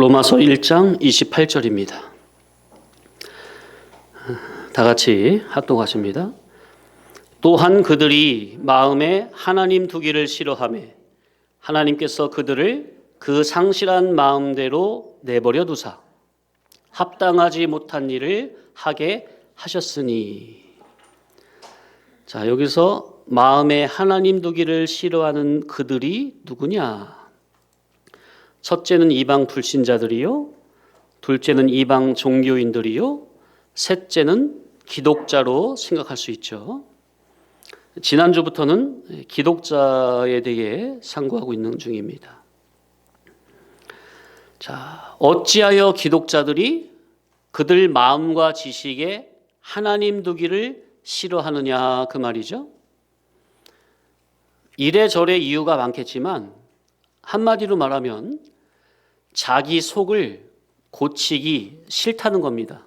로마서 1장 28절입니다. 다 같이 합독하십니다. 또한 그들이 마음에 하나님 두기를 싫어하매 하나님께서 그들을 그 상실한 마음대로 내버려 두사 합당하지 못한 일을 하게 하셨으니. 자, 여기서 마음에 하나님 두기를 싫어하는 그들이 누구냐? 첫째는 이방 불신자들이요, 둘째는 이방 종교인들이요, 셋째는 기독자로 생각할 수 있죠. 지난주부터는 기독자에 대해 상고하고 있는 중입니다. 자, 어찌하여 기독자들이 그들 마음과 지식에 하나님 두기를 싫어하느냐, 그 말이죠. 이래저래 이유가 많겠지만 한마디로 말하면 자기 속을 고치기 싫다는 겁니다.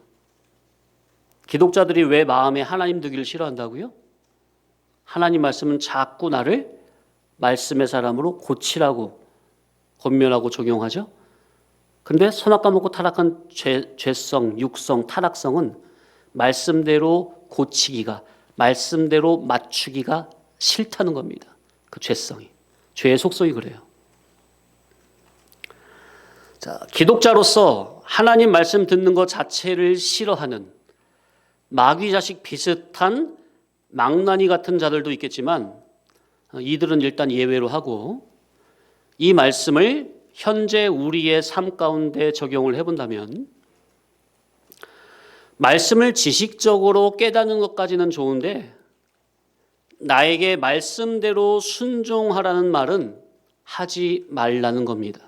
기독자들이 왜 마음에 하나님 두기를 싫어한다고요? 하나님 말씀은 자꾸 나를 말씀의 사람으로 고치라고 권면하고 적용하죠. 근데 선악과 먹고 타락한 죄성, 육성, 타락성은 말씀대로 고치기가, 말씀대로 맞추기가 싫다는 겁니다. 그 죄성이, 죄의 속성이 그래요. 자, 기독자로서 하나님 말씀 듣는 것 자체를 싫어하는 마귀 자식 비슷한 망나니 같은 자들도 있겠지만 이들은 일단 예외로 하고, 이 말씀을 현재 우리의 삶 가운데 적용을 해본다면 말씀을 지식적으로 깨닫는 것까지는 좋은데 나에게 말씀대로 순종하라는 말은 하지 말라는 겁니다.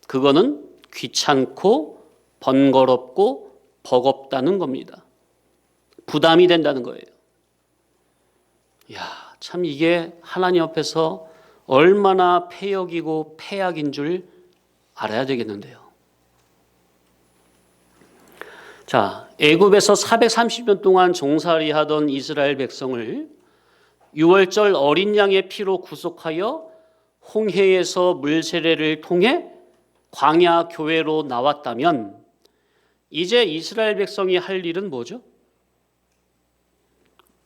그거는 귀찮고 번거롭고 버겁다는 겁니다. 부담이 된다는 거예요. 참 이게 하나님 앞에서 얼마나 폐역이고 폐악인 줄 알아야 되겠는데요. 자, 애굽에서 430년 동안 종살이 하던 이스라엘 백성을 6월절 어린 양의 피로 구속하여 홍해에서 물 세례를 통해 광야 교회로 나왔다면 이제 이스라엘 백성이 할 일은 뭐죠?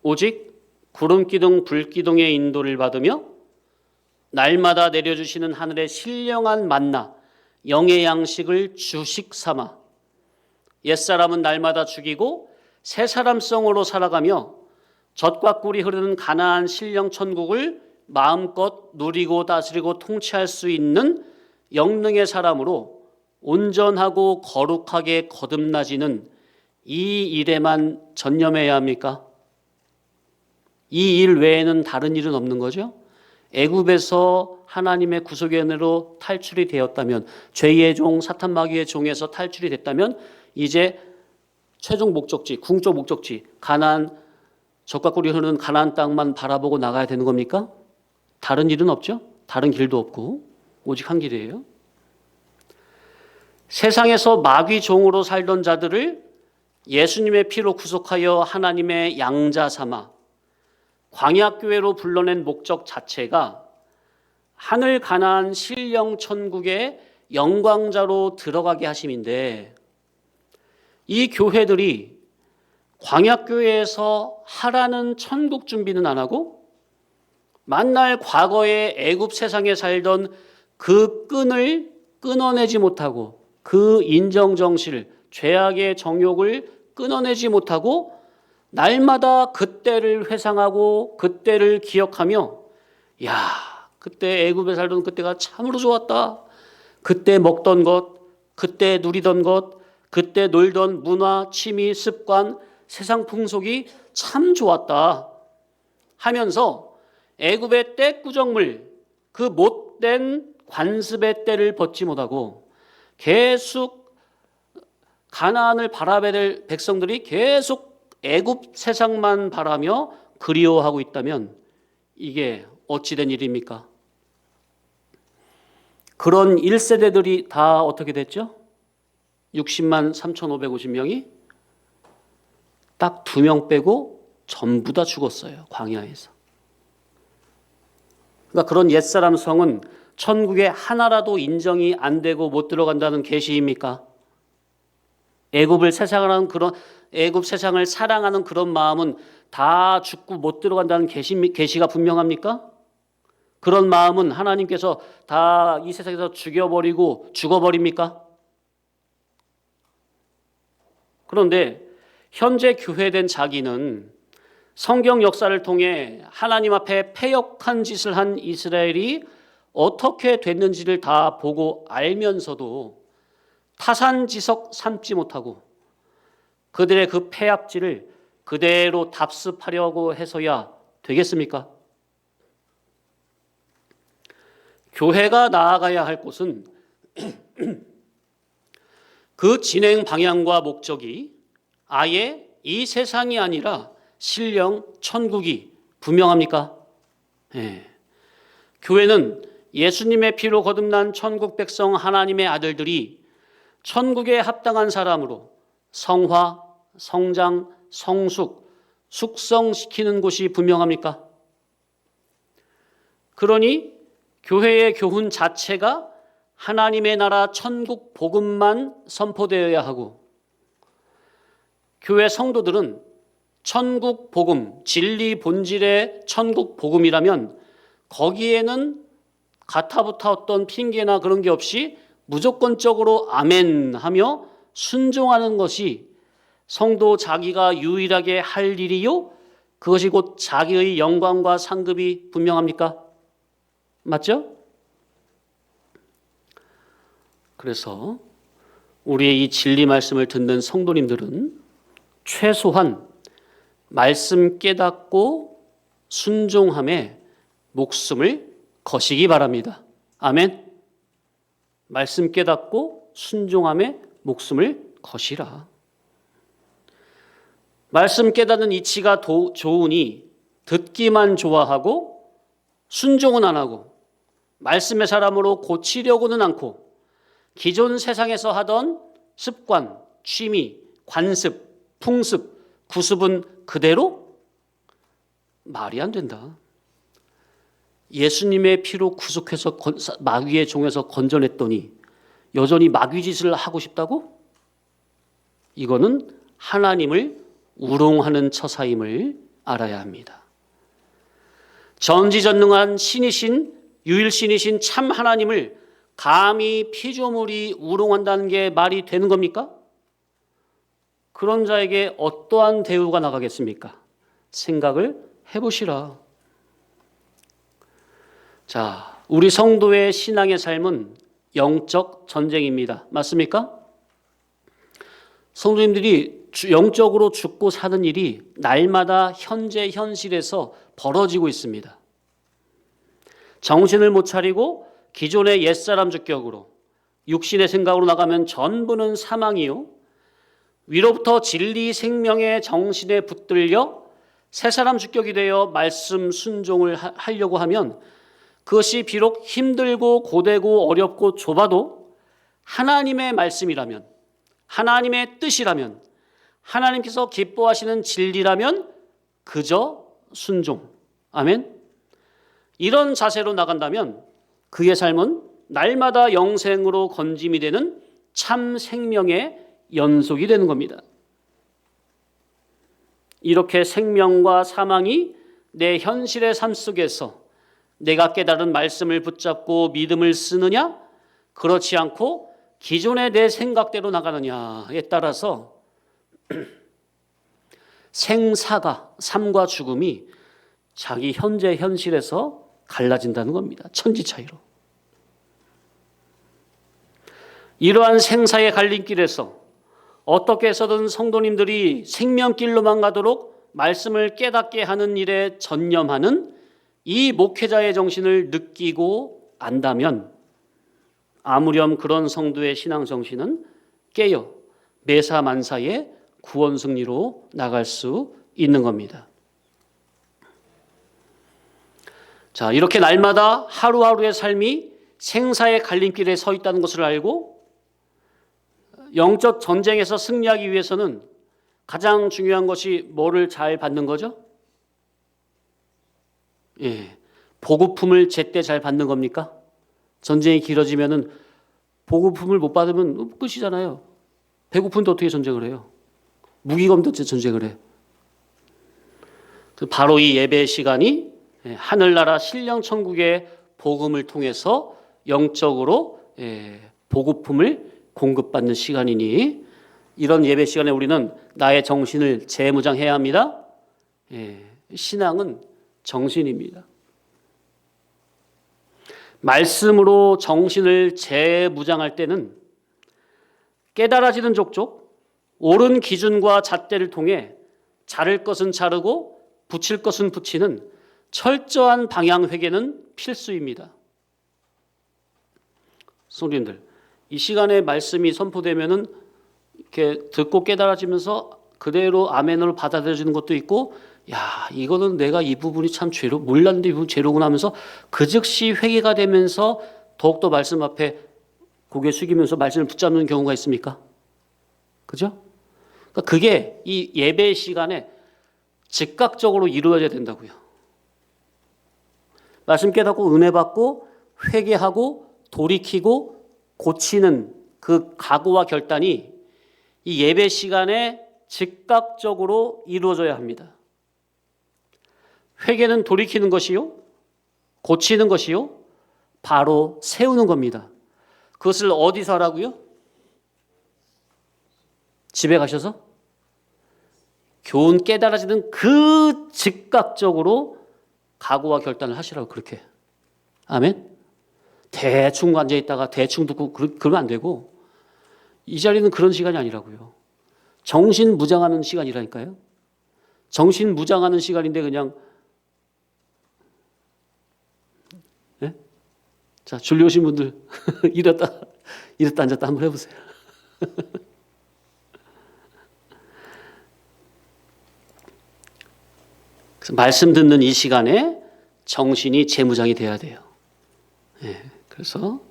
오직 구름기둥 불기둥의 인도를 받으며 날마다 내려주시는 하늘의 신령한 만나, 영의 양식을 주식 삼아 옛사람은 날마다 죽이고 새 사람성으로 살아가며 젖과 꿀이 흐르는 가나안 신령 천국을 마음껏 누리고 다스리고 통치할 수 있는 영능의 사람으로 온전하고 거룩하게 거듭나지는 이 일에만 전념해야 합니까? 이 일 외에는 다른 일은 없는 거죠. 애굽에서 하나님의 구속의 은혜로 탈출이 되었다면, 죄의 종 사탄 마귀의 종에서 탈출이 됐다면 이제 최종 목적지, 궁극적 목적지 가나안, 젖과 꿀이 흐르는 가나안 땅만 바라보고 나가야 되는 겁니까? 다른 일은 없죠. 다른 길도 없고 오직 한 길이에요. 세상에서 마귀 종으로 살던 자들을 예수님의 피로 구속하여 하나님의 양자 삼아 광야교회로 불러낸 목적 자체가 하늘 가나안 신령 천국의 영광자로 들어가게 하심인데, 이 교회들이 광야교회에서 하라는 천국 준비는 안 하고 만날 과거의 애굽 세상에 살던 그 끈을 끊어내지 못하고, 그 인정정실, 죄악의 정욕을 끊어내지 못하고 날마다 그때를 회상하고 그때를 기억하며, 그때 애굽에 살던 그때가 참으로 좋았다. 그때 먹던 것, 그때 누리던 것, 그때 놀던 문화, 취미, 습관, 세상 풍속이 참 좋았다 하면서 애굽의 떼꾸정물, 그 못된 관습의 때를 벗지 못하고 계속 가나안을 바라봐야 될 백성들이 계속 애굽 세상만 바라며 그리워하고 있다면 이게 어찌된 일입니까? 그런 1세대들이 다 어떻게 됐죠? 60만 3,550명이 딱 2명 빼고 전부 다 죽었어요. 광야에서. 그러니까 그런 옛사람 성은 천국에 하나라도 인정이 안 되고 못 들어간다는 계시입니까? 애굽을 세상하는 그런 애굽 세상을 사랑하는 그런 마음은 다 죽고 못 들어간다는 계시가 분명합니까? 그런 마음은 하나님께서 다 이 세상에서 죽어버립니까? 그런데 현재 교회된 자기는 성경 역사를 통해 하나님 앞에 패역한 짓을 한 이스라엘이 어떻게 됐는지를 다 보고 알면서도 타산지석 삼지 못하고 그들의 그 패악질을 그대로 답습하려고 해서야 되겠습니까? 교회가 나아가야 할 곳은 그 진행 방향과 목적이 아예 이 세상이 아니라 신령 천국이 분명합니까? 예. 교회는 예수님의 피로 거듭난 천국 백성 하나님의 아들들이 천국에 합당한 사람으로 성화, 성장, 성숙, 숙성시키는 곳이 분명합니까? 그러니 교회의 교훈 자체가 하나님의 나라 천국 복음만 선포되어야 하고 교회 성도들은 천국 복음, 진리 본질의 천국 복음이라면 거기에는 가타부타 어떤 핑계나 그런 게 없이 무조건적으로 아멘 하며 순종하는 것이 성도 자기가 유일하게 할 일이요? 그것이 곧 자기의 영광과 상급이 분명합니까? 맞죠? 그래서 우리의 이 진리 말씀을 듣는 성도님들은 최소한 말씀 깨닫고 순종함에 목숨을 거시기 바랍니다. 아멘. 말씀 깨닫고 순종함에 목숨을 거시라. 말씀 깨닫는 이치가 좋으니 듣기만 좋아하고 순종은 안 하고 말씀의 사람으로 고치려고는 않고 기존 세상에서 하던 습관, 취미, 관습, 풍습, 구습은 그대로 말이 안 된다. 예수님의 피로 구속해서 마귀의 종에서 건져냈더니 여전히 마귀 짓을 하고 싶다고? 이거는 하나님을 우롱하는 처사임을 알아야 합니다. 전지전능한 신이신 유일신이신 참 하나님을 감히 피조물이 우롱한다는 게 말이 되는 겁니까? 그런 자에게 어떠한 대우가 나가겠습니까? 생각을 해보시라. 자, 우리 성도의 신앙의 삶은 영적 전쟁입니다. 맞습니까? 성도님들이 영적으로 죽고 사는 일이 날마다 현재 현실에서 벌어지고 있습니다. 정신을 못 차리고 기존의 옛사람 주격으로 육신의 생각으로 나가면 전부는 사망이요. 위로부터 진리 생명의 정신에 붙들려 새사람 주격이 되어 말씀 순종을 하려고 하면 그것이 비록 힘들고 고되고 어렵고 좁아도 하나님의 말씀이라면, 하나님의 뜻이라면, 하나님께서 기뻐하시는 진리라면 그저 순종. 아멘. 이런 자세로 나간다면 그의 삶은 날마다 영생으로 건짐이 되는 참 생명의 연속이 되는 겁니다. 이렇게 생명과 사망이 내 현실의 삶 속에서 내가 깨달은 말씀을 붙잡고 믿음을 쓰느냐, 그렇지 않고 기존의 내 생각대로 나가느냐에 따라서 생사가, 삶과 죽음이 자기 현재 현실에서 갈라진다는 겁니다. 천지 차이로. 이러한 생사의 갈림길에서 어떻게 해서든 성도님들이 생명길로만 가도록 말씀을 깨닫게 하는 일에 전념하는 이 목회자의 정신을 느끼고 안다면 아무렴 그런 성도의 신앙 정신은 깨어 매사만사의 구원 승리로 나갈 수 있는 겁니다. 자, 이렇게 날마다 하루하루의 삶이 생사의 갈림길에 서 있다는 것을 알고 영적 전쟁에서 승리하기 위해서는 가장 중요한 것이 뭐를 잘 받는 거죠? 예, 보급품을 제때 잘 받는 겁니까? 전쟁이 길어지면은 보급품을 못 받으면 끝이잖아요. 배고픈데 어떻게 전쟁을 해요? 무기가 없는데 어떻게 전쟁을 해? 바로 이 예배 시간이 하늘나라 신령천국의 복음을 통해서 영적으로 보급품을 공급받는 시간이니, 이런 예배 시간에 우리는 나의 정신을 재무장해야 합니다. 신앙은 정신입니다. 말씀으로 정신을 재무장할 때는 깨달아지는 족족 옳은 기준과 잣대를 통해 자를 것은 자르고 붙일 것은 붙이는 철저한 방향 회개는 필수입니다. 성도님들, 이 시간에 말씀이 선포되면은 이렇게 듣고 깨달아지면서 그대로 아멘으로 받아들여지는 것도 있고, 야, 이거는 내가 이 부분이 참 죄로 몰랐는데 이 부분 죄로구나 하면서 그 즉시 회개가 되면서 더욱더 말씀 앞에 고개 숙이면서 말씀을 붙잡는 경우가 있습니까? 그죠? 그러니까 그게 이 예배 시간에 즉각적으로 이루어져야 된다고요. 말씀 깨닫고 은혜 받고 회개하고 돌이키고 고치는 그 각오와 결단이 이 예배 시간에 즉각적으로 이루어져야 합니다. 회개는 돌이키는 것이요, 고치는 것이요, 바로 세우는 겁니다. 그것을 어디서 하라고요? 집에 가셔서 교훈 깨달아지는 그 즉각적으로 각오와 결단을 하시라고, 그렇게. 아멘. 대충 앉아 있다가 대충 듣고 그러면 안 되고, 이 자리는 그런 시간이 아니라고요. 정신 무장하는 시간이라니까요. 정신 무장하는 시간인데 그냥, 네? 자, 줄리 오신 분들 이랬다 앉았다 한번 해보세요. 그래서 말씀 듣는 이 시간에 정신이 재무장이 돼야 돼요. 그래서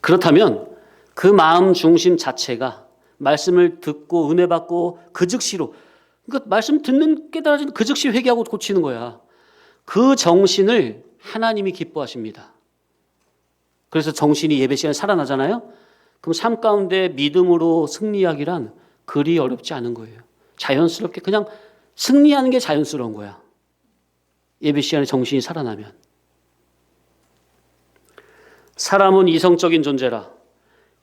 그렇다면 그 마음 중심 자체가 말씀을 듣고 은혜 받고 그 즉시로, 그러니까 말씀 듣는 깨달아지는 그 즉시 회개하고 고치는 거야. 그 정신을 하나님이 기뻐하십니다. 그래서 정신이 예배 시간에 살아나잖아요. 그럼 삶 가운데 믿음으로 승리하기란 그리 어렵지 않은 거예요. 자연스럽게 그냥 승리하는 게 자연스러운 거야. 예배 시간에 정신이 살아나면. 사람은 이성적인 존재라.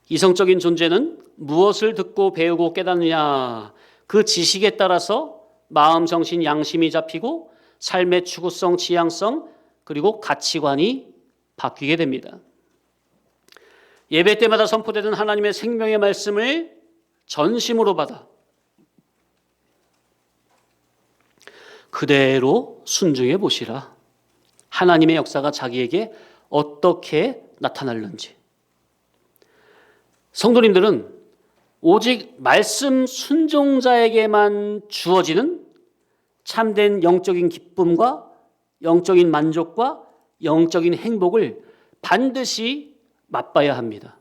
이성적인 존재는 무엇을 듣고 배우고 깨닫느냐, 그 지식에 따라서 마음, 정신, 양심이 잡히고 삶의 추구성, 지향성, 그리고 가치관이 바뀌게 됩니다. 예배 때마다 선포되는 하나님의 생명의 말씀을 전심으로 받아 그대로 순종해 보시라. 하나님의 역사가 자기에게 어떻게 나타날는지. 성도님들은 오직 말씀 순종자에게만 주어지는 참된 영적인 기쁨과 영적인 만족과 영적인 행복을 반드시 맛봐야 합니다.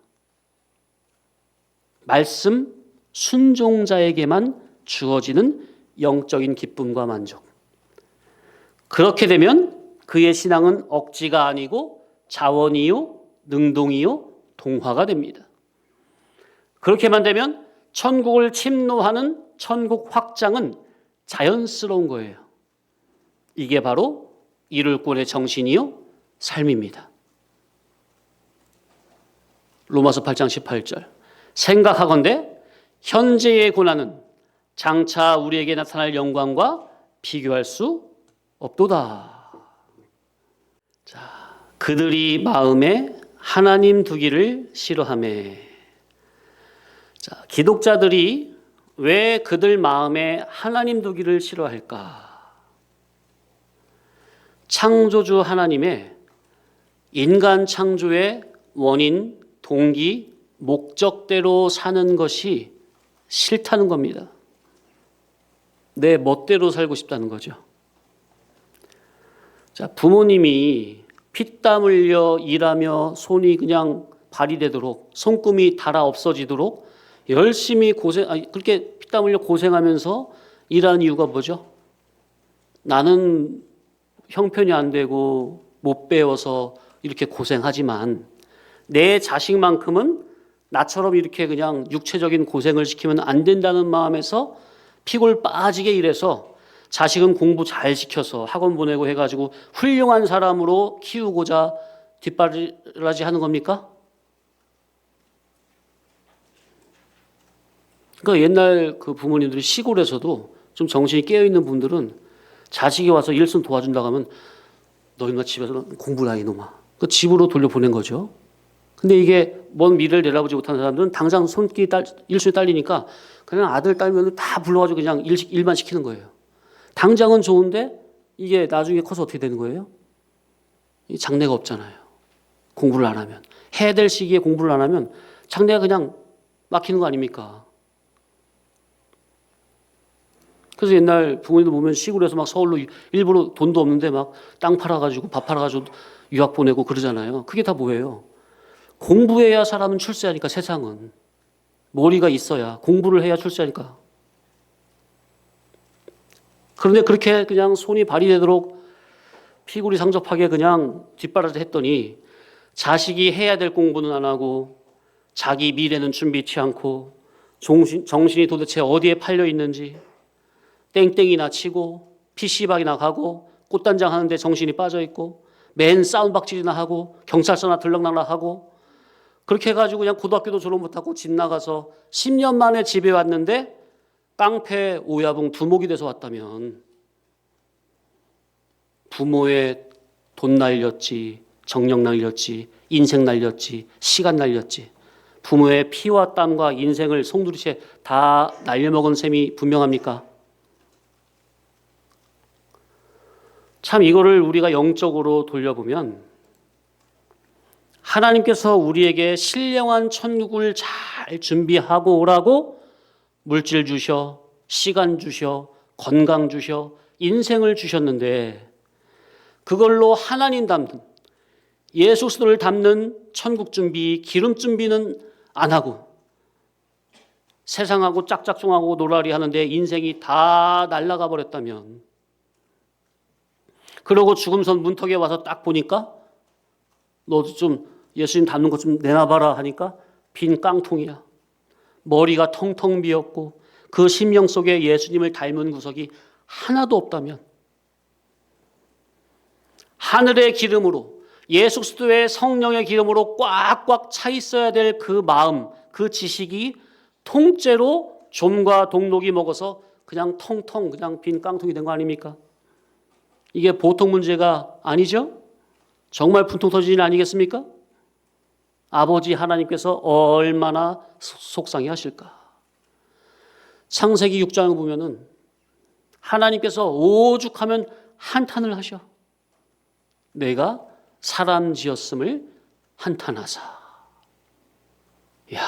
말씀 순종자에게만 주어지는 영적인 기쁨과 만족. 그렇게 되면 그의 신앙은 억지가 아니고 자원이요, 능동이요, 동화가 됩니다. 그렇게만 되면 천국을 침노하는 천국 확장은 자연스러운 거예요. 이게 바로 이룰 꼴의 정신이요, 삶입니다. 로마서 8장 18절. 생각하건대 현재의 고난은 장차 우리에게 나타날 영광과 비교할 수 없도다. 자, 그들이 마음에 하나님 두기를 싫어하매. 자, 기독자들이 왜 그들 마음에 하나님 두기를 싫어할까? 창조주 하나님의 인간 창조의 원인, 동기, 목적대로 사는 것이 싫다는 겁니다. 내 멋대로 살고 싶다는 거죠. 자, 부모님이 피땀 흘려 일하며 손이 그냥 발이 되도록, 손금이 닳아 없어지도록 열심히 그렇게 피땀 흘려 고생하면서 일하는 이유가 뭐죠? 나는 형편이 안 되고 못 배워서 이렇게 고생하지만 내 자식만큼은 나처럼 이렇게 그냥 육체적인 고생을 시키면 안 된다는 마음에서 피골 빠지게 일해서 자식은 공부 잘 시켜서 학원 보내고 해가지고 훌륭한 사람으로 키우고자 뒷바라지 하는 겁니까? 그러니까 옛날 그 부모님들이 시골에서도 좀 정신이 깨어있는 분들은 자식이 와서 일손 도와준다고 하면 너 인마 집에서 공부를 해 이놈아. 그 집으로 돌려보낸 거죠. 근데 이게 먼 미래를 내다보지 못하는 사람들은 당장 손길이 일손이 딸리니까 그냥 아들 딸면을 다 불러가지고 그냥 일만 시키는 거예요. 당장은 좋은데 이게 나중에 커서 어떻게 되는 거예요? 이 장래가 없잖아요. 공부를 안 하면. 해야 될 시기에 공부를 안 하면 장래가 그냥 막히는 거 아닙니까? 그래서 옛날 부모님들 보면 시골에서 막 서울로 일부러 돈도 없는데 막 땅 팔아가지고 밥 팔아가지고 유학 보내고 그러잖아요. 그게 다 뭐예요? 공부해야 사람은 출세하니까 세상은. 머리가 있어야 공부를 해야 출세하니까. 그런데 그렇게 그냥 손이 발휘되도록 피골이 상접하게 그냥 뒷바라지 했더니 자식이 해야 될 공부는 안 하고 자기 미래는 준비치 않고 정신이 도대체 어디에 팔려 있는지 땡땡이나 치고 PC방이나 가고 꽃단장 하는데 정신이 빠져 있고 맨 싸움박질이나 하고 경찰서나 들락날락 하고 그렇게 해가지고 그냥 고등학교도 졸업 못하고 집 나가서 10년 만에 집에 왔는데 깡패 오야붕 두목이 돼서 왔다면 부모의 돈 날렸지, 정력 날렸지, 인생 날렸지, 시간 날렸지. 부모의 피와 땀과 인생을 송두리째 다 날려먹은 셈이 분명합니까? 참 이거를 우리가 영적으로 돌려보면 하나님께서 우리에게 신령한 천국을 잘 준비하고 오라고 물질 주셔, 시간 주셔, 건강 주셔, 인생을 주셨는데 그걸로 하나님 닮는 예수 그리스도를 닮는 천국 준비, 기름 준비는 안 하고 세상하고 짝짝꿍하고 놀아리 하는데 인생이 다 날아가 버렸다면 그러고 죽음선 문턱에 와서 딱 보니까 너도 좀 예수님 닮는 것 좀 내놔봐라 하니까 빈 깡통이야. 머리가 텅텅 비었고 그 심령 속에 예수님을 닮은 구석이 하나도 없다면 하늘의 기름으로 예수 그리스도의 성령의 기름으로 꽉꽉 차 있어야 될 그 마음, 그 지식이 통째로 좀과 동록이 먹어서 그냥 텅텅 그냥 빈 깡통이 된 거 아닙니까? 이게 보통 문제가 아니죠? 정말 분통 터진 일 아니겠습니까? 아버지 하나님께서 얼마나 속상해 하실까? 창세기 6장을 보면은 하나님께서 오죽하면 한탄을 하셔. 내가 사람 지었음을 한탄하사. 야,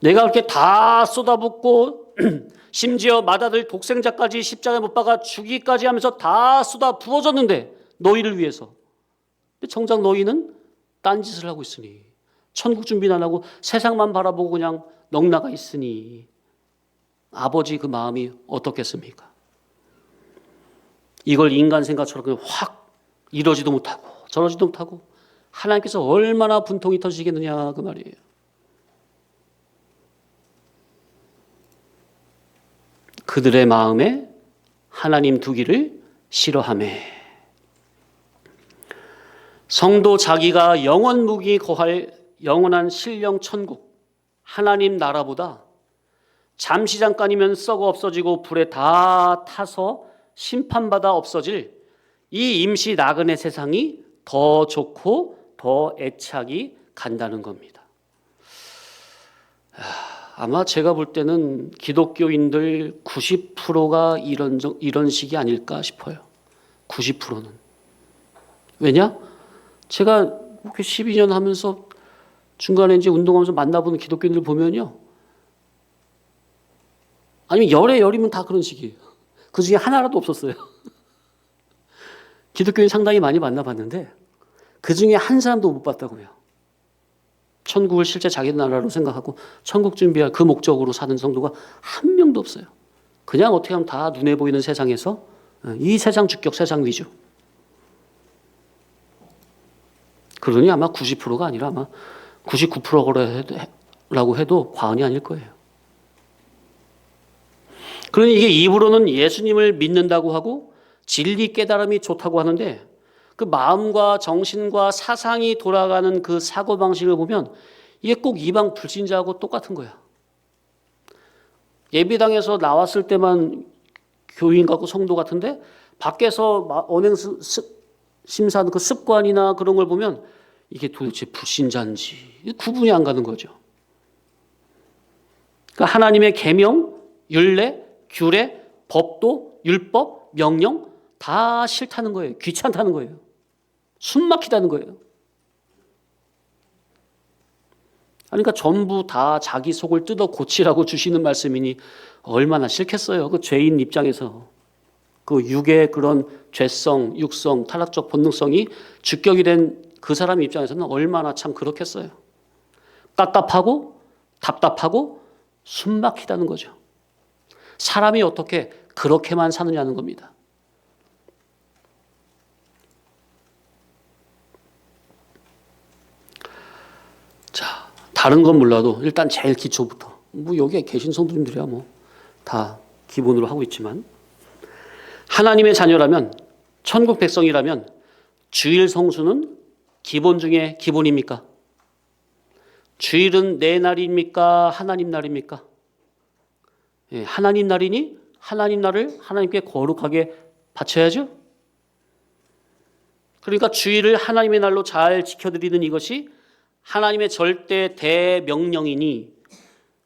내가 그렇게 다 쏟아붓고 심지어 맏아들 독생자까지 십자가에 못 박아 죽이기까지 하면서 다 쏟아 부어줬는데 너희를 위해서. 근데 정작 너희는 딴짓을 하고 있으니 천국 준비는 안 하고 세상만 바라보고 그냥 넉나가 있으니 아버지 그 마음이 어떻겠습니까? 이걸 인간 생각처럼 그냥 확 이러지도 못하고 저러지도 못하고 하나님께서 얼마나 분통이 터지겠느냐 그 말이에요. 그들의 마음에 하나님 두기를 싫어하매 성도 자기가 영원 무기 거할 영원한 신령 천국 하나님 나라보다 잠시 잠깐이면 썩어 없어지고 불에 다 타서 심판받아 없어질 이 임시 나그네 세상이 더 좋고 더 애착이 간다는 겁니다. 아마 제가 볼 때는 기독교인들 90%가 이런 식이 아닐까 싶어요. 90%는. 왜냐? 제가 12년 하면서 중간에 이제 운동하면서 만나보는 기독교인들 보면요. 아니면 열에 열이면 다 그런 식이에요. 그 중에 하나라도 없었어요. 기독교인 상당히 많이 만나봤는데 그 중에 한 사람도 못 봤다고요. 천국을 실제 자기 나라로 생각하고 천국 준비할 그 목적으로 사는 성도가 한 명도 없어요. 그냥 어떻게 하면 다 눈에 보이는 세상에서 이 세상 주격, 세상 위주. 그러니 아마 90%가 아니라 아마 99%라고 해도 과언이 아닐 거예요. 그러니 이게 입으로는 예수님을 믿는다고 하고 진리 깨달음이 좋다고 하는데 그 마음과 정신과 사상이 돌아가는 그 사고방식을 보면 이게 꼭 이방 불신자하고 똑같은 거야. 예배당에서 나왔을 때만 교인 같고 성도 같은데 밖에서 언행 심사하는 그 습관이나 그런 걸 보면 이게 도대체 불신자인지 구분이 안 가는 거죠. 그러니까 하나님의 계명, 율례, 규례, 법도, 율법, 명령 다 싫다는 거예요. 귀찮다는 거예요. 숨 막히다는 거예요. 그러니까 전부 다 자기 속을 뜯어 고치라고 주시는 말씀이니 얼마나 싫겠어요. 그 죄인 입장에서. 그 육의 그런 죄성, 육성, 타락적 본능성이 주격이 된 그 사람 입장에서는 얼마나 참 그렇겠어요. 답답하고 답답하고 숨 막히다는 거죠. 사람이 어떻게 그렇게만 사느냐는 겁니다. 자, 다른 건 몰라도 일단 제일 기초부터 뭐 여기에 계신 성도님들이야 뭐 다 기본으로 하고 있지만 하나님의 자녀라면 천국 백성이라면 주일 성수는 기본 중에 기본입니까? 주일은 내 날입니까? 하나님 날입니까? 예, 하나님 날이니 하나님 날을 하나님께 거룩하게 바쳐야죠. 그러니까 주일을 하나님의 날로 잘 지켜드리는 이것이 하나님의 절대 대명령이니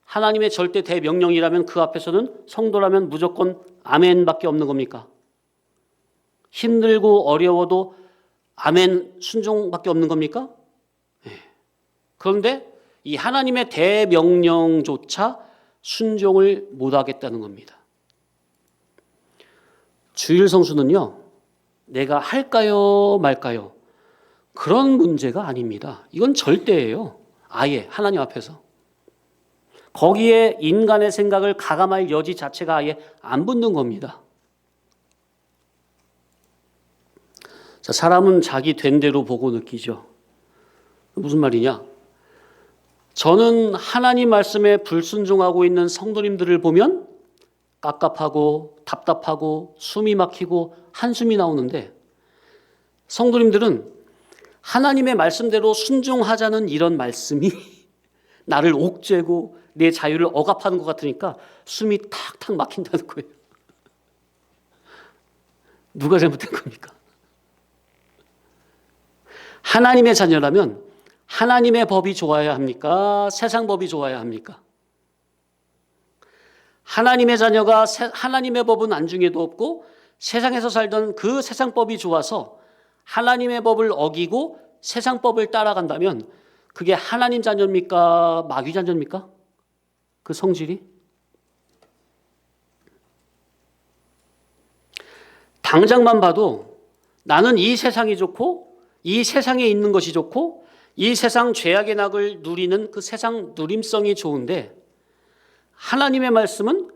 하나님의 절대 대명령이라면 그 앞에서는 성도라면 무조건 아멘밖에 없는 겁니까? 힘들고 어려워도 아멘 순종밖에 없는 겁니까? 네. 그런데 이 하나님의 대명령조차 순종을 못하겠다는 겁니다. 주일 성수는요, 내가 할까요 말까요? 그런 문제가 아닙니다. 이건 절대예요. 아예 하나님 앞에서. 거기에 인간의 생각을 가감할 여지 자체가 아예 안 붙는 겁니다. 자, 사람은 자기 된 대로 보고 느끼죠. 무슨 말이냐? 저는 하나님 말씀에 불순종하고 있는 성도님들을 보면 깝깝하고 답답하고 숨이 막히고 한숨이 나오는데 성도님들은 하나님의 말씀대로 순종하자는 이런 말씀이 나를 옥죄고 내 자유를 억압하는 것 같으니까 숨이 탁탁 막힌다는 거예요. 누가 잘못된 겁니까? 하나님의 자녀라면 하나님의 법이 좋아야 합니까? 세상 법이 좋아야 합니까? 하나님의 자녀가 하나님의 법은 안중에도 없고 세상에서 살던 그 세상 법이 좋아서 하나님의 법을 어기고 세상 법을 따라간다면 그게 하나님 자녀입니까? 마귀 자녀입니까? 그 성질이? 당장만 봐도 나는 이 세상이 좋고 이 세상에 있는 것이 좋고 이 세상 죄악의 낙을 누리는 그 세상 누림성이 좋은데 하나님의 말씀은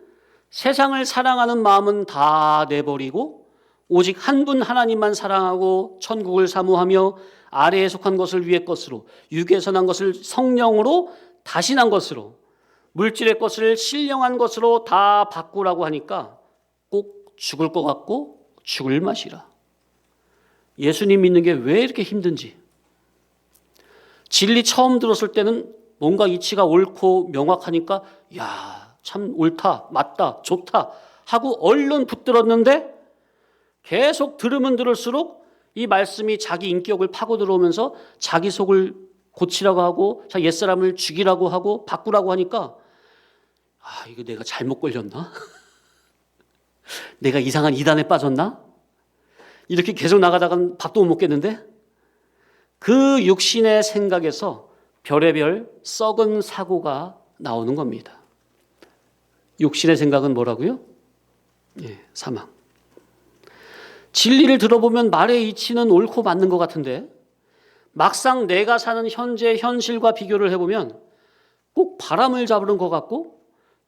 세상을 사랑하는 마음은 다 내버리고 오직 한 분 하나님만 사랑하고 천국을 사모하며 아래에 속한 것을 위의 것으로 육에서 난 것을 성령으로 다시 난 것으로 물질의 것을 신령한 것으로 다 바꾸라고 하니까 꼭 죽을 것 같고 죽을 맛이라. 예수님 믿는 게 왜 이렇게 힘든지. 진리 처음 들었을 때는 뭔가 이치가 옳고 명확하니까 야, 참 옳다, 맞다, 좋다 하고 얼른 붙들었는데 계속 들으면 들을수록 이 말씀이 자기 인격을 파고 들어오면서 자기 속을 고치라고 하고 옛사람을 죽이라고 하고 바꾸라고 하니까 아, 이거 내가 잘못 걸렸나? 내가 이상한 이단에 빠졌나? 이렇게 계속 나가다가는 밥도 못 먹겠는데? 그 육신의 생각에서 별의별 썩은 사고가 나오는 겁니다. 육신의 생각은 뭐라고요? 예, 사망. 진리를 들어보면 말의 이치는 옳고 맞는 것 같은데 막상 내가 사는 현재 현실과 비교를 해보면 꼭 바람을 잡는 것 같고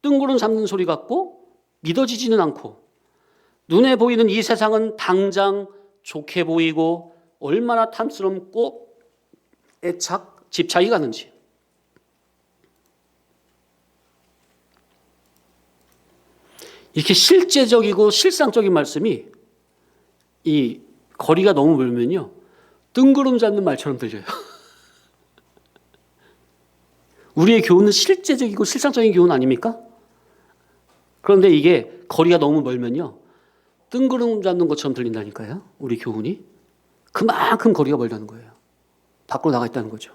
뜬구름 잡는 소리 같고 믿어지지는 않고 눈에 보이는 이 세상은 당장 좋게 보이고 얼마나 탐스럽고 애착, 집착이 가는지. 이렇게 실제적이고 실상적인 말씀이 이 거리가 너무 멀면요 뜬구름 잡는 말처럼 들려요. 우리의 교훈은 실제적이고 실상적인 교훈 아닙니까? 그런데 이게 거리가 너무 멀면요 뜬구름 잡는 것처럼 들린다니까요. 우리 교훈이 그만큼 거리가 멀다는 거예요. 밖으로 나가 있다는 거죠.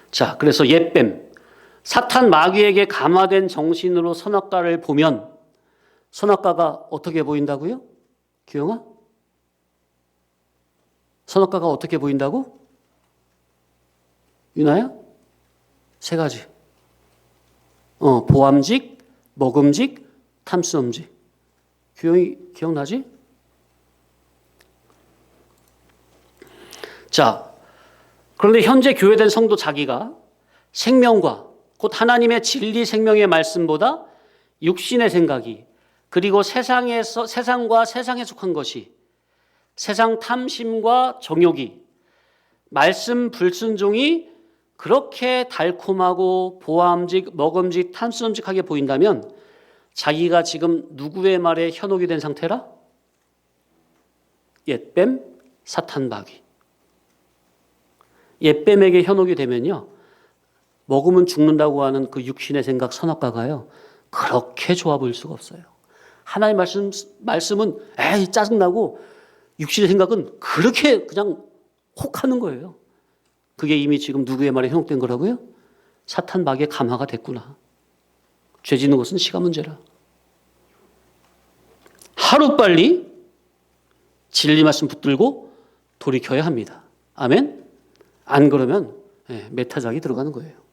자, 그래서 옛뱀, 사탄 마귀에게 감화된 정신으로 선악과를 보면 선악과가 어떻게 보인다고요? 기영아? 선악과가 어떻게 보인다고? 유나야? 세 가지. 보암직, 먹음직, 탐스럼직. 규영이 기억나지? 자, 그런데 현재 교회된 성도 자기가 생명과 곧 하나님의 진리 생명의 말씀보다 육신의 생각이 그리고 세상과 세상에 속한 것이 세상 탐심과 정욕이 말씀 불순종이 그렇게 달콤하고 보암직, 먹음직, 탐스럼직하게 보인다면 자기가 지금 누구의 말에 현혹이 된 상태라? 옛뱀, 사탄 마귀. 옛뱀에게 현혹이 되면요 먹으면 죽는다고 하는 그 육신의 생각 선악과가요 그렇게 좋아 보일 수가 없어요. 하나님 말씀은 에이 짜증나고 육신의 생각은 그렇게 그냥 혹하는 거예요. 그게 이미 지금 누구의 말에 현혹된 거라고요? 사탄 마귀의 감화가 됐구나. 죄 짓는 것은 시간 문제라. 하루빨리 진리 말씀 붙들고 돌이켜야 합니다. 아멘? 안 그러면 메타작이 들어가는 거예요.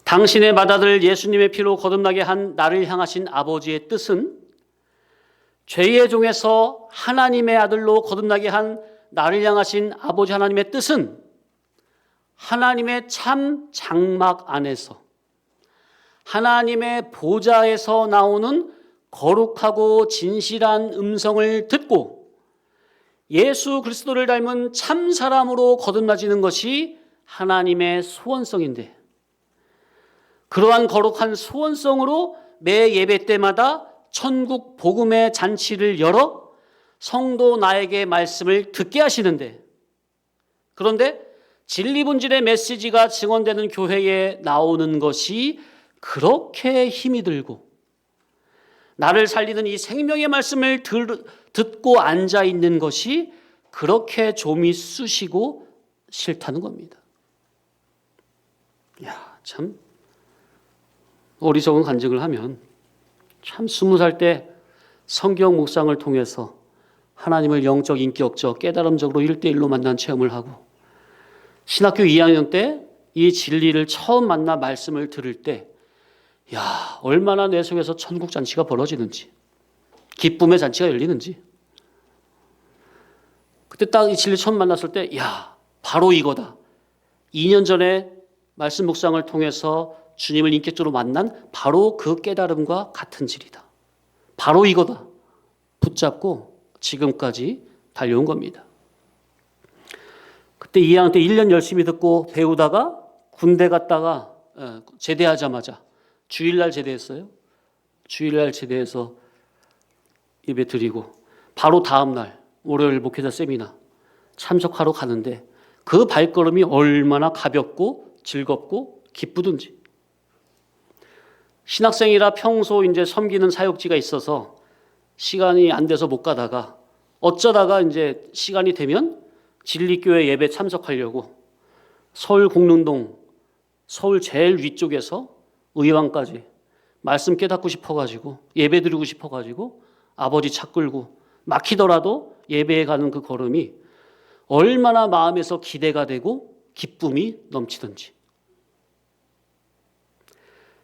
당신의 맏아들 예수님의 피로 거듭나게 한 나를 향하신 아버지의 뜻은 죄의 종에서 하나님의 아들로 거듭나게 한 나를 향하신 아버지 하나님의 뜻은 하나님의 참 장막 안에서 하나님의 보좌에서 나오는 거룩하고 진실한 음성을 듣고 예수 그리스도를 닮은 참 사람으로 거듭나지는 것이 하나님의 소원성인데 그러한 거룩한 소원성으로 매 예배 때마다 천국 복음의 잔치를 열어 성도 나에게 말씀을 듣게 하시는데 그런데 진리 본질의 메시지가 증언되는 교회에 나오는 것이 그렇게 힘이 들고 나를 살리는 이 생명의 말씀을 듣고 앉아 있는 것이 그렇게 좀이 쑤시고 싫다는 겁니다. 야, 참 어리석은 간증을 하면 참 20살 때 성경 묵상을 통해서 하나님을 영적, 인격적, 깨달음적으로 1대1로 만난 체험을 하고 신학교 2학년 때 이 진리를 처음 만나 말씀을 들을 때 야, 얼마나 내 속에서 천국 잔치가 벌어지는지 기쁨의 잔치가 열리는지 그때 딱 이 진리 처음 만났을 때 야, 바로 이거다. 2년 전에 말씀 묵상을 통해서 주님을 인격적으로 만난 바로 그 깨달음과 같은 질이다. 바로 이거다. 붙잡고 지금까지 달려온 겁니다. 그때 2학년 때 1년 열심히 듣고 배우다가 군대 갔다가 제대하자마자 주일날 제대했어요. 주일날 제대해서 예배 드리고 바로 다음날 월요일 목회자 세미나 참석하러 가는데 그 발걸음이 얼마나 가볍고 즐겁고 기쁘든지 신학생이라 평소 이제 섬기는 사역지가 있어서 시간이 안 돼서 못 가다가 어쩌다가 이제 시간이 되면 진리교회 예배 참석하려고 서울 공릉동 서울 제일 위쪽에서 의왕까지 말씀 깨닫고 싶어가지고 예배 드리고 싶어가지고 아버지 차 끌고 막히더라도 예배에 가는 그 걸음이 얼마나 마음에서 기대가 되고 기쁨이 넘치든지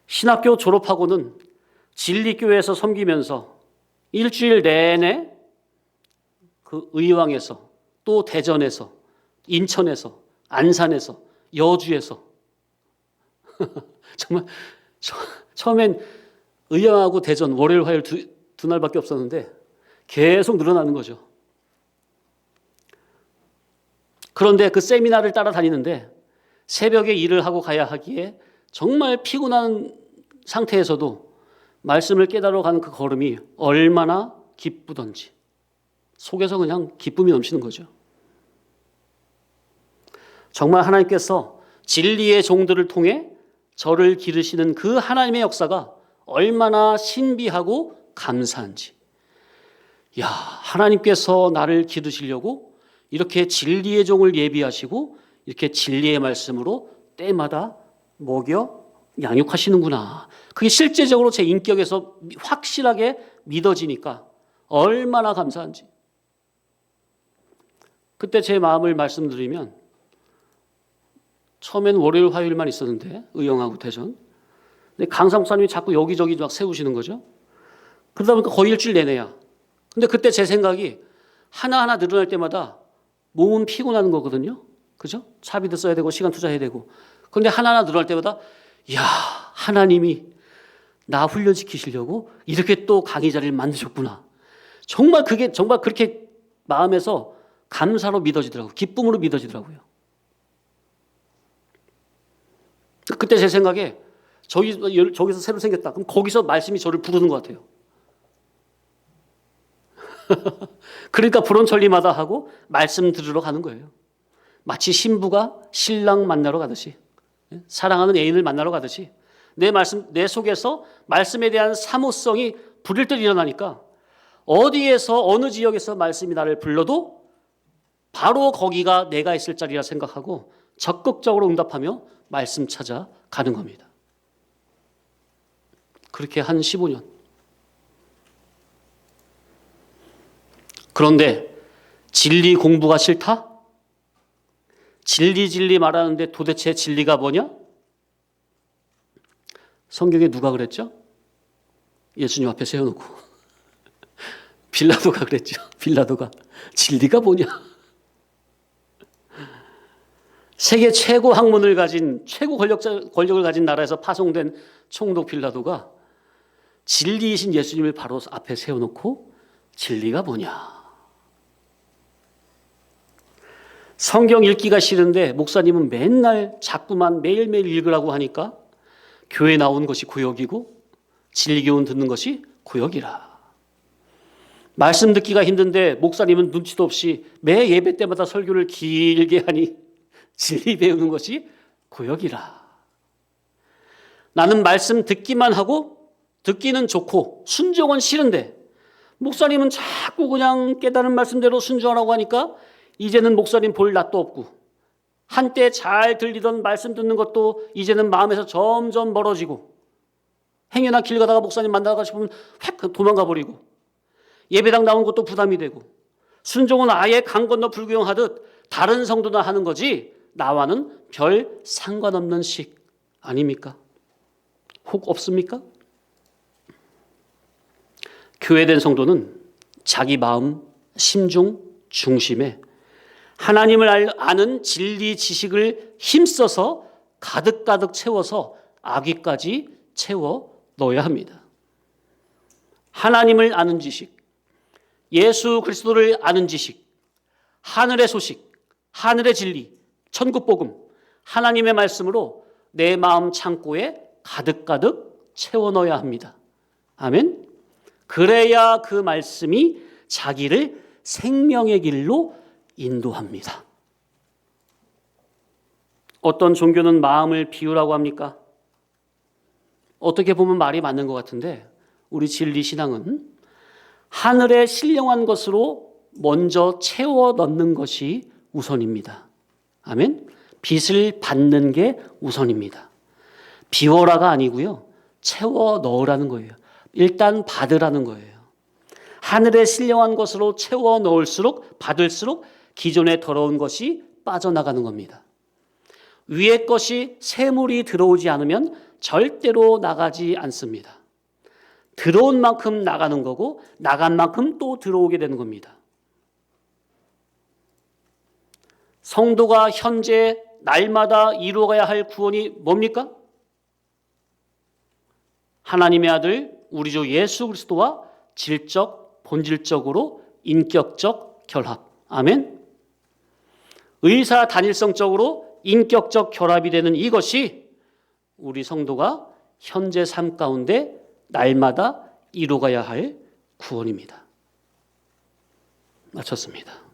신학교 졸업하고는 진리교회에서 섬기면서 일주일 내내 그 의왕에서 또 대전에서 인천에서 안산에서 여주에서 정말 처음엔 의왕하고 대전 월요일 화요일 두 날밖에 없었는데 계속 늘어나는 거죠. 그런데 그 세미나를 따라다니는데 새벽에 일을 하고 가야 하기에 정말 피곤한 상태에서도 말씀을 깨달아 가는 그 걸음이 얼마나 기쁘던지 속에서 그냥 기쁨이 넘치는 거죠. 정말 하나님께서 진리의 종들을 통해 저를 기르시는 그 하나님의 역사가 얼마나 신비하고 감사한지. 야, 하나님께서 나를 기르시려고 이렇게 진리의 종을 예비하시고 이렇게 진리의 말씀으로 때마다 먹여 양육하시는구나. 그게 실제적으로 제 인격에서 확실하게 믿어지니까 얼마나 감사한지. 그때 제 마음을 말씀드리면 처음엔 월요일 화요일만 있었는데 의영하고 대전. 근데 강사 목사님이 자꾸 여기저기 막 세우시는 거죠. 그러다 보니까 거의 일주일 내내야. 근데 그때 제 생각이 하나하나 늘어날 때마다 몸은 피곤한 거거든요. 그죠? 차비도 써야 되고 시간 투자해야 되고. 그런데 하나하나 늘어날 때마다 야, 하나님이 나 훈련시키시려고 이렇게 또 강의 자리를 만드셨구나. 정말 그게 정말 그렇게 마음에서 감사로 믿어지더라고요. 기쁨으로 믿어지더라고요. 그때 제 생각에 저기서 새로 생겼다. 그럼 거기서 말씀이 저를 부르는 것 같아요. 그러니까 불원천리마다 하고 말씀 들으러 가는 거예요. 마치 신부가 신랑 만나러 가듯이, 사랑하는 애인을 만나러 가듯이 내 속에서 말씀에 대한 사모성이 부릴 듯 일어나니까 어디에서 어느 지역에서 말씀이 나를 불러도 바로 거기가 내가 있을 자리라 생각하고 적극적으로 응답하며 말씀 찾아 가는 겁니다. 그렇게 한 15년. 그런데 진리 공부가 싫다? 진리 말하는데 도대체 진리가 뭐냐? 성경에 누가 그랬죠? 예수님 앞에 세워놓고 빌라도가 그랬죠. 빌라도가 진리가 뭐냐? 세계 최고 학문을 가진 최고 권력을 가진 나라에서 파송된 총독 빌라도가 진리이신 예수님을 바로 앞에 세워놓고 진리가 뭐냐? 성경 읽기가 싫은데 목사님은 맨날 자꾸만 매일매일 읽으라고 하니까 교회 나온 것이 구역이고 진리 교훈 듣는 것이 구역이라. 말씀 듣기가 힘든데 목사님은 눈치도 없이 매 예배 때마다 설교를 길게 하니 진리 배우는 것이 구역이라. 나는 말씀 듣기만 하고 듣기는 좋고 순종은 싫은데 목사님은 자꾸 그냥 깨달은 말씀대로 순종하라고 하니까 이제는 목사님 볼 낯도 없고 한때 잘 들리던 말씀 듣는 것도 이제는 마음에서 점점 멀어지고 행여나 길 가다가 목사님 만나가 싶으면 획 도망가 버리고 예배당 나온 것도 부담이 되고 순종은 아예 강 건너 불구경하듯 다른 성도나 하는 거지 나와는 별 상관없는 식 아닙니까? 혹 없습니까? 교회된 성도는 자기 마음, 심중, 중심에 하나님을 아는 진리 지식을 힘써서 가득가득 채워서 아귀까지 채워 넣어야 합니다. 하나님을 아는 지식, 예수 그리스도를 아는 지식, 하늘의 소식, 하늘의 진리, 천국 복음, 하나님의 말씀으로 내 마음 창고에 가득가득 채워 넣어야 합니다. 아멘. 그래야 그 말씀이 자기를 생명의 길로 인도합니다. 어떤 종교는 마음을 비우라고 합니까? 어떻게 보면 말이 맞는 것 같은데 우리 진리 신앙은 하늘의 신령한 것으로 먼저 채워 넣는 것이 우선입니다. 아멘. 빛을 받는 게 우선입니다. 비워라가 아니고요. 채워 넣으라는 거예요. 일단 받으라는 거예요. 하늘의 신령한 것으로 채워 넣을수록 받을수록 기존에 더러운 것이 빠져나가는 겁니다. 위의 것이 새물이 들어오지 않으면 절대로 나가지 않습니다. 들어온 만큼 나가는 거고 나간 만큼 또 들어오게 되는 겁니다. 성도가 현재 날마다 이루어가야 할 구원이 뭡니까? 하나님의 아들 우리 주 예수 그리스도와 질적, 본질적으로 인격적 결합. 아멘. 의사 단일성적으로 인격적 결합이 되는 이것이 우리 성도가 현재 삶 가운데 날마다 이루어가야 할 구원입니다. 마쳤습니다.